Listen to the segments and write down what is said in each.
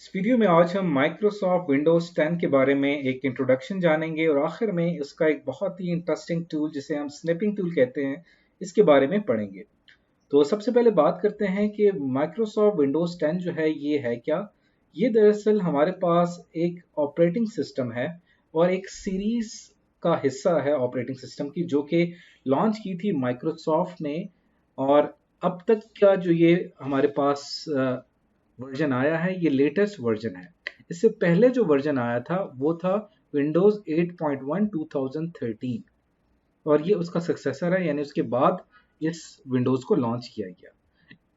इस वीडियो में आज हम माइक्रोसॉफ्ट विंडोज 10 के बारे में एक इंट्रोडक्शन जानेंगे और आखिर में इसका एक बहुत ही इंटरेस्टिंग टूल जिसे हम स्निपिंग टूल कहते हैं इसके बारे में पढ़ेंगे। तो सबसे पहले बात करते हैं कि माइक्रोसॉफ्ट विंडोज 10 जो है ये है क्या। ये दरअसल हमारे पास एक ऑपरेटिंग सिस्टम है और एक सीरीज का हिस्सा है ऑपरेटिंग सिस्टम की, जो कि लॉन्च की थी माइक्रोसॉफ्ट ने। और अब तक का जो ये हमारे पास वर्जन आया है ये लेटेस्ट वर्जन है। इससे पहले जो वर्जन आया था वो था विंडोज 8.1 2013 और ये उसका सक्सेसर है, यानी उसके बाद इस विंडोज को लॉन्च किया गया।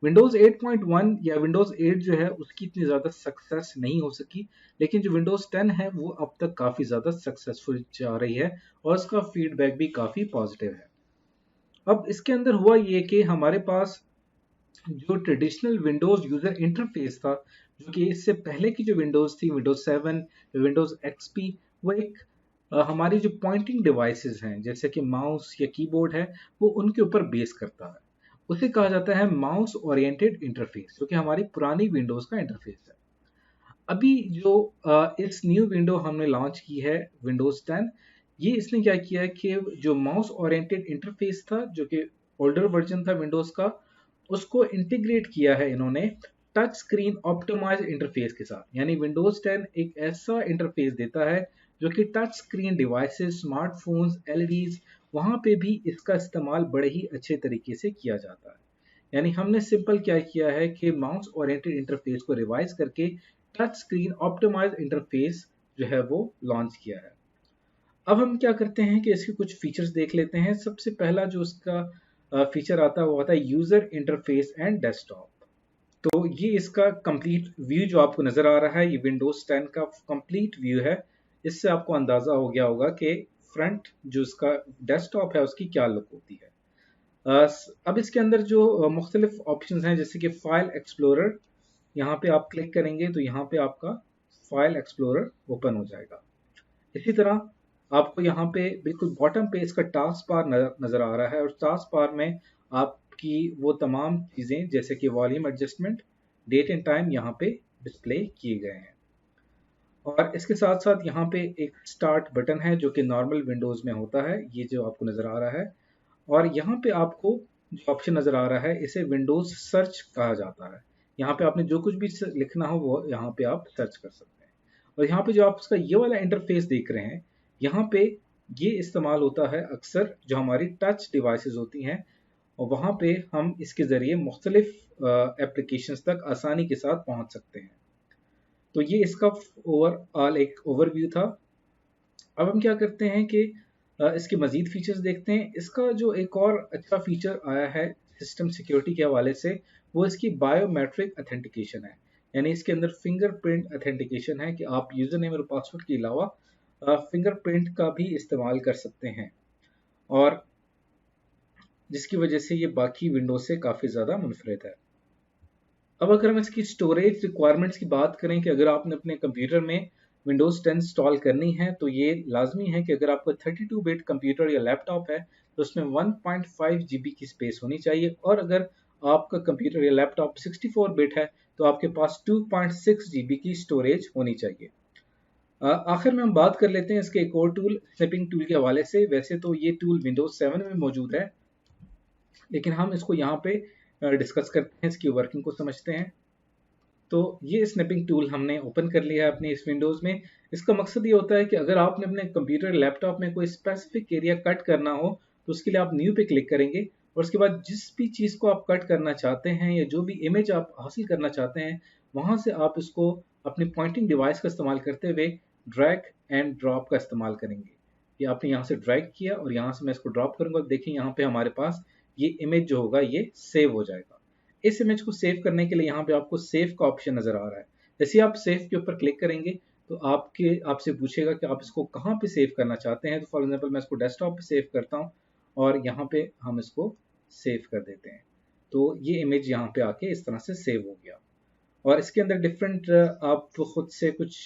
विंडोज 8.1 या विंडोज 8 जो है उसकी इतनी ज़्यादा सक्सेस नहीं हो सकी, लेकिन जो विंडोज 10 है वो अब तक काफ़ी ज़्यादा सक्सेसफुल जा रही है और उसका फीडबैक भी काफ़ी पॉजिटिव है। अब इसके अंदर हुआ ये कि हमारे पास जो ट्रेडिशनल विंडोज यूजर इंटरफेस था, जो कि इससे पहले की जो विंडोज थी, विंडोज 7, विंडोज एक्सपी, वो एक हमारी जो पॉइंटिंग डिवाइसेस हैं जैसे कि माउस या कीबोर्ड है वो उनके ऊपर बेस करता है। उसे कहा जाता है माउस ओरिएंटेड इंटरफेस, जो कि हमारी पुरानी विंडोज का इंटरफेस है। अभी जो इस न्यू विंडो हमने लॉन्च की है विंडोज 10, ये इसने क्या किया है कि जो माउस ओरिएंटेड इंटरफेस था, जो कि ओल्डर वर्जन था विंडोज का, उसको इंटीग्रेट किया है इन्होंने टच स्क्रीन ऑप्टिमाइज इंटरफेस के साथ। यानी विंडोज 10 एक ऐसा इंटरफेस देता है जो कि touch screen devices, smartphones, LEDs, वहां पे भी इसका इस्तेमाल बड़े ही अच्छे तरीके से किया जाता है। यानी हमने सिंपल क्या किया है कि माउस ओरिएंटेड इंटरफेस को रिवाइज करके टच स्क्रीन ऑप्टिमाइज इंटरफेस जो है वो लॉन्च किया है। अब हम क्या करते हैं कि इसके कुछ फीचर्स देख लेते हैं। सबसे पहला जो इसका फीचर आता है वो आता है यूजर इंटरफेस एंड डेस्कटॉप। तो ये इसका कंप्लीट व्यू जो आपको नजर आ रहा है, ये विंडोज 10 का कंप्लीट व्यू है। इससे आपको अंदाजा हो गया होगा कि फ्रंट जो इसका डेस्कटॉप है उसकी क्या लुक होती है। अब इसके अंदर जो मुख्तलिफ ऑप्शंस हैं जैसे कि फाइल एक्सप्लोरर, यहाँ पे आप क्लिक करेंगे तो यहाँ पे आपका फाइल एक्सप्लोरर ओपन हो जाएगा। इसी तरह आपको यहाँ पे बिल्कुल बॉटम पे इसका टास्क बार नजर आ रहा है और टास्क बार में आपकी वो तमाम चीज़ें जैसे कि volume adjustment, date and time यहाँ पे डिस्प्ले किए गए हैं। और इसके साथ साथ यहाँ पे एक स्टार्ट बटन है जो कि नॉर्मल विंडोज़ में होता है, ये जो आपको नज़र आ रहा है। और यहाँ पे आपको जो ऑप्शन नज़र आ रहा है इसे विंडोज़ सर्च कहा जाता है। यहाँ पे आपने जो कुछ भी लिखना हो वो यहाँ पे आप सर्च कर सकते हैं। और यहाँ पे जो आप इसका ये वाला इंटरफेस देख रहे हैं, यहाँ पे ये इस्तेमाल होता है अक्सर जो हमारी टच डिवाइसेस होती हैं, और वहाँ पे हम इसके ज़रिए मुख्तलिफ एप्लीकेशंस तक आसानी के साथ पहुँच सकते हैं। तो ये इसका ओवरऑल एक ओवरव्यू था। अब हम क्या करते हैं कि इसके मज़ीद फीचर्स देखते हैं। इसका जो एक और अच्छा फीचर आया है सिस्टम सिक्योरिटी के हवाले से, वो इसकी बायोमेट्रिक अथेंटिकेशन है। यानी इसके अंदर फिंगरप्रिंट अथेंटिकेशन है कि आप यूज़र नेम और पासवर्ड के अलावा फिंगरप्रिंट का भी इस्तेमाल कर सकते हैं, और जिसकी वजह से ये बाकी विंडोज से काफ़ी ज़्यादा मुनफरद है। अब अगर हम इसकी स्टोरेज रिक्वायरमेंट्स की बात करें कि अगर आपने अपने कंप्यूटर में विंडोज़ 10 इंस्टॉल करनी है तो ये लाजमी है कि अगर आपका 32 बिट कंप्यूटर या लैपटॉप है तो उसमें 1.5 GB की स्पेस होनी चाहिए, और अगर आपका कंप्यूटर या लैपटॉप 64 बिट है तो आपके पास 2.6 GB की स्टोरेज होनी चाहिए। आखिर में हम बात कर लेते हैं इसके एक और टूल, स्निपिंग टूल के हवाले से। वैसे तो ये टूल विंडोज़ 7 में मौजूद है, लेकिन हम इसको यहाँ पे डिस्कस करते हैं, इसकी वर्किंग को समझते हैं। तो ये स्नैपिंग टूल हमने ओपन कर लिया है अपने इस विंडोज़ में। इसका मकसद ये होता है कि अगर आपने अपने कंप्यूटर लैपटॉप में कोई स्पेसिफिक एरिया कट करना हो तो उसके लिए आप न्यू पे क्लिक करेंगे, और उसके बाद जिस भी चीज़ को आप कट करना चाहते हैं या जो भी इमेज आप हासिल करना चाहते हैं वहाँ से आप इसको अपनी पॉइंटिंग डिवाइस का इस्तेमाल करते हुए ड्रैग एंड ड्रॉप का इस्तेमाल करेंगे। ये आपने यहाँ से ड्रैग किया और यहाँ से मैं इसको ड्रॉप करूँगा, देखिए यहाँ पे हमारे पास ये इमेज जो होगा ये सेव हो जाएगा। इस इमेज को सेव करने के लिए यहाँ पे आपको सेव का ऑप्शन नजर आ रहा है। जैसे आप सेव के ऊपर क्लिक करेंगे तो आपसे पूछेगा कि आप इसको कहाँ पे सेव करना चाहते हैं। तो फॉर एग्जांपल मैं इसको डेस्कटॉप पे सेव करता हूँ और यहाँ पे हम इसको सेव कर देते हैं। तो ये इमेज यहाँ पे आके इस तरह से सेव हो गया। और इसके अंदर डिफरेंट आप खुद से कुछ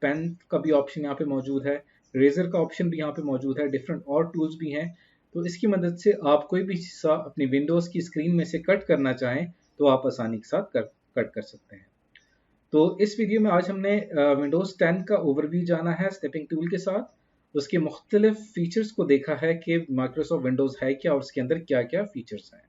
पेन का भी ऑप्शन यहाँ पे मौजूद है, रेजर का ऑप्शन भी यहाँ पे मौजूद है, डिफरेंट और टूल्स भी हैं। तो इसकी मदद से आप कोई भी हिस्सा अपनी विंडोज़ की स्क्रीन में से कट करना चाहें तो आप आसानी के साथ कट कर सकते हैं। तो इस वीडियो में आज हमने विंडोज़ 10 का ओवरव्यू जाना है स्निपिंग टूल के साथ। उसके मुख्तलिफ फीचर्स को देखा है कि माइक्रोसॉफ्ट विंडोज़ है क्या और उसके अंदर क्या क्या फीचर्स हैं।